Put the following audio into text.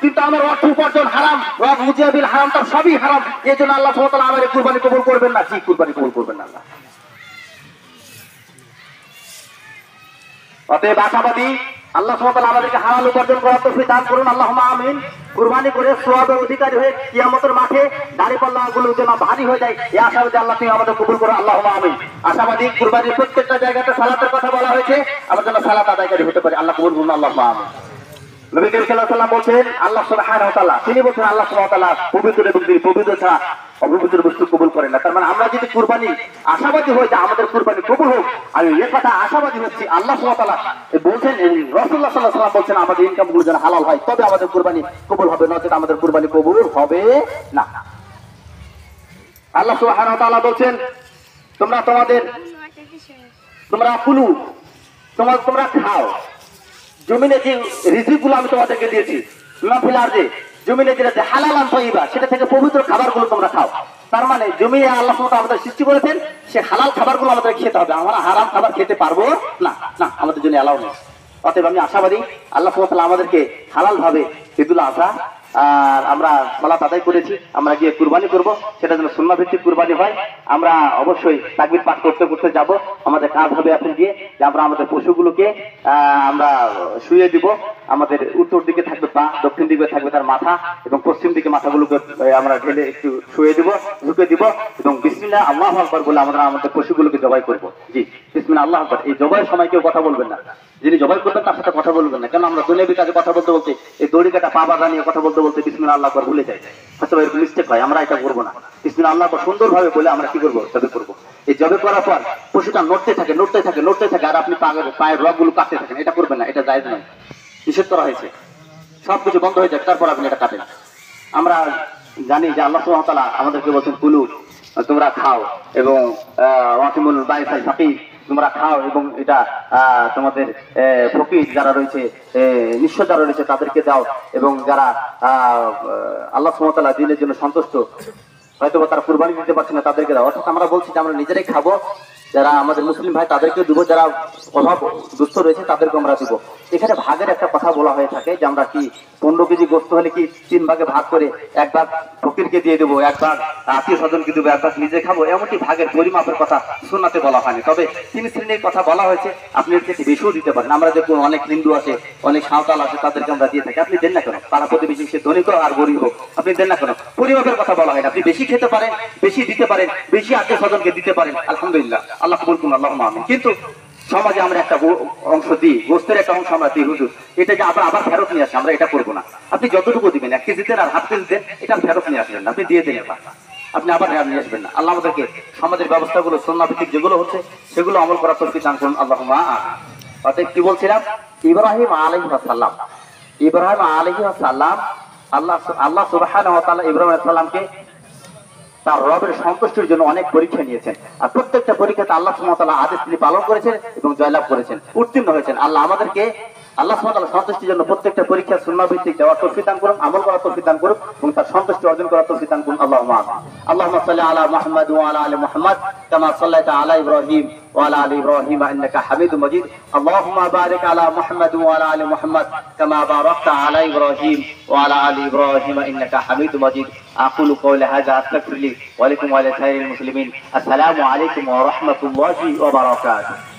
কিন্তু আমার অর্থ উপার্জন হারাম, মুজিয়াবিল হারাম, তার সবই হারাম। এই জন্য আল্লাহ সুবহানাহু ওয়া তাআলা আমার কুরবানি কবুল করবেন না। জি, কুরবানি কবুল করবেন না আল্লাহ। অতএব আশাবাদী, আল্লাহ সুবহানাহু ওয়া তাআলা আমাদেরকে হালাল উপার্জন করার তৌফিক দান করুন, আল্লাহুম্মা আমিন। কুরবানি করে সওয়াবের অধিকারী হয়ে কিয়ামতের মাঠে দাড়িপাল্লাগুলো যেন ভারী হয়ে যায়, এই আশাবাদী আল্লাহ তুমি আমাদের কবুল করো, আল্লাহুম্মা আমিন। আশাবাদী কুরবানির প্রত্যেকটা জায়গাতে সালাতের কথা বলা হয়েছে, আমরা যেন সালাত আদায়কারী হতে পারি, আল্লাহ কবুল করুন, আল্লাহুম্মা আমিন। নবী করিম সাল্লাল্লাহু আলাইহি ওয়াসাল্লাম বলেন, আল্লাহ সুবহানাহু ওয়া তাআলা, তিনি বলেন আল্লাহ সুবহানাহু ওয়া তাআলা পবিত্র এবং পবিত্র ছাড়া অপবিত্র বস্তু কবুল করেন না। তার মানে আমরা যদি কুরবানি আশাবাদী হই যে আমাদের কুরবানি কবুল হোক, আমি এই কথা আশাবাদী হচ্ছি, আল্লাহ সুবহানাহু ওয়া তাআলা বলেন, রাসূলুল্লাহ সাল্লাল্লাহু আলাইহি ওয়াসাল্লাম বলেন আমাদের ইনকামগুলো যেন হালাল হয়, তবে আমাদের কুরবানি কবুল হবে, নচেত আমাদের কুরবানি কবুল হবে না। আল্লাহ সুবহানাহু ওয়া তাআলা বলেন, তোমরা কুলু, তোমরা খাও, জমিনে যে রিজিকগুলো আমি তোমাদেরকে দিয়েছি, জমিনে যেটা হালালান তয়্যিবা, সেটা থেকে পবিত্র খাবারগুলো তোমরা খাও। তার মানে জমিনে আল্লাহ সুবহানাহু ওয়া তাআলা আমাদের সৃষ্টি করেছেন, সে হালাল খাবারগুলো আমাদের খেতে হবে, আমরা হারাম খাবার খেতে পারবো না, না, আমাদের জন্য এলাও নেই। অতএব আমি আশাবাদী আল্লাহ সুবহানাহু ওয়া তাআলা আমাদেরকে হালাল ভাবে ঈদুল আযহা আর আমরা সালাত আদায় করেছি, আমরা গিয়ে কুরবানি করব, সেটা যেন সুন্নাহ ভিত্তিক কুরবানি হয়। আমরা অবশ্যই তাকবীর পাঠ করতে করতে যাব। আমাদের কাজ হবে এখন গিয়ে যে আমরা আমাদের পশুগুলোকে আমরা শুয়ে দিব, আমাদের উত্তর দিকে থাকবে পা, দক্ষিণ দিকে থাকবে তার মাথা, এবং পশ্চিম দিকে মাথাগুলোকে আমরা ঢেলে একটু শুয়ে দিব, ঝুঁকে দিব, এবং বিসমিল্লাহ আল্লাহু আকবার বলে আমরা আমাদের পশুগুলোকে জবাই করব। জি, বিসমিল্লাহ আল্লাহু আকবার। এই জবাইয়ের সময় কেউ কথা বলবেন না, যিনি জবাই করবেন তার সাথে কথা বলবেন না, কেন আমরা দুনিয়াবি কাজে কথা বলতে বলতে, এই দড়ি কাটা পা বাঁধা নিয়ে কথা বলতে বলতে বিসমিল্লাহ আল্লাহু আকবার ভুলে যাই, হয়তো এরকম মিস্টেক হয়, আমরা এটা করবো না। বিসমিল্লাহ আল্লাহু আকবার সুন্দরভাবে বলে আমরা কি করবো, জবে করবো। এই জবে করার পর পশুটা নড়তে থাকে, নড়তে থাকে, নড়তে থাকে, আর আপনি পায়ের রগগুলো কাটতে থাকেন, এটা করবেন না, এটা জায়েজ নয়, নিষেধ করা হয়েছে। সবকিছু বন্ধ হয়ে যায়, তারপর আপনি এটা কাটেন। আমরা জানি যে আল্লাহ সুবহানাহু ওয়া তাআলা আমাদেরকে বলছেন কুলু, তোমরা খাও, এবং ওয়াকিমুল বাইসাল ফাকির, তোমরা খাও, এবং এটা তোমাদের ফকির যারা রয়েছে, নিঃস্ব যারা রয়েছে তাদেরকে দাও, এবং যারা আল্লাহ সুবহানাহু ওয়া তাআলা দ্বীনের জন্য সন্তুষ্ট, হয়তো তারা কুরবানি দিতে পারছে না, তাদেরকে দাও। অর্থাৎ আমরা বলছি যে আমরা নিজেরাই খাবো, যারা আমাদের মুসলিম ভাই তাদেরকে দিব, যারা অভাব দুস্থ রয়েছে তাদেরকে আমরা দিব। এখানে ভাগের একটা কথা বলা হয়ে থাকে যে আমরা কি 15 কেজি গোস্ত হলে কি 3 ভাগে ভাগ করে 1 ভাগ ফকিরকে দিয়ে দেবো, 1 ভাগ আত্মীয় স্বজনকে দেবো, 1 ভাগ নিজে খাবো, এমনটি ভাগের পরিমাপের কথা সুন্নাতে বলা হয়নি। তবে 3 শ্রেণীর কথা বলা হয়েছে, আপনি এর থেকে বেশিও দিতে পারেন। আমরা দেখুন অনেক হিন্দু আছে, অনেক সাঁওতাল আছে, তাদেরকে আমরা দিয়ে থাকি, আপনি দেন না কেন? পাড়া প্রতিবেশী সে ধনী হোক আর গরিব হোক, আপনি দেন না কেন? পরিমাপের কথা বলা হয় না, আপনি বেশি খেতে পারেন, বেশি দিতে পারেন, বেশি আত্মীয় স্বজনকে দিতে পারেন, আলহামদুলিল্লাহ, আল্লাহ কবুল করুন, আল্লাহুম্মা আমিন। কিন্তু সমাজে আমরা একটা অংশ দিই, গোস্তের একটা অংশ আমরা দিই, হুজুর এটা যে আবার ফেরত নিয়ে আসে, আমরা এটা করবো না। আপনি যতটুকু দিবেন, 1 কেজি দেন আর হাফ কেজি দেন, এটা ফেরত নিয়ে আসবেন না, আপনি দিয়ে দেন, আপনি আবার নিয়ে আসবেন না। আল্লাহ আমাদেরকে সমাজের ব্যবস্থাগুলো সুন্নাহ ভিত্তিক যেগুলো হচ্ছে সেগুলো আমল করার তৌফিক দান করুন, আল্লাহুম্মা আমিন। অতএব কি বলছিলাম, ইব্রাহিম আলাইহিস সালাম, আল্লাহ সুবহানাহু ওয়া তাআলা ইব্রাহিম আলাইহিস সালামকে তার রবের সন্তুষ্টির জন্য অনেক পরীক্ষা নিয়েছেন, আর প্রত্যেকটা পরীক্ষাতে আল্লাহ সুবহানাহু ওয়া তাআলা আদেশ তিনি পালন করেছেন এবং জয়লাভ করেছেন, উত্তীর্ণ হয়েছেন। আল্লাহ আমাদেরকে আল্লাহ সুবহানাহু ওয়া তাআলা সন্তুষ্টির জন্য প্রত্যেকটা পরীক্ষা সুন্নাহ ভিত্তিক দেওয়ার তৌফিক দান করুন, আমল করার তৌফিক দান করুন, এবং তার সন্তুষ্টি অর্জন করার তৌফিক দান করুন, আল্লাহুম্মা আমিন। আল্লাহুম্মা সাল্লি আলা মুহাম্মাদ ওয়া আলা আলি মুহাম্মাদ কামা সাল্লাইতা আলা ইব্রাহিম ওয়া আলা আলি ইব্রাহিম ইন্নাকা হামিদুম মাজিদ। আল্লাহুম্মা বারিক আলা মুহাম্মাদ ওয়া আলা আলি মুহাম্মাদ কামা বারাকতা আলা ইব্রাহিম ওয়া আলা আলি ইব্রাহিম ইন্নাকা হামিদুম মাজিদ। আকুলু কওলি হাযা আস্তাগফিরুল্লাহ ওয়া লাকুম ওয়া লিসাইরিল মুসলিমিন। আসসালামু আলাইকুম ওয়া রাহমাতুল্লাহি ওয়া বারাকাতুহু।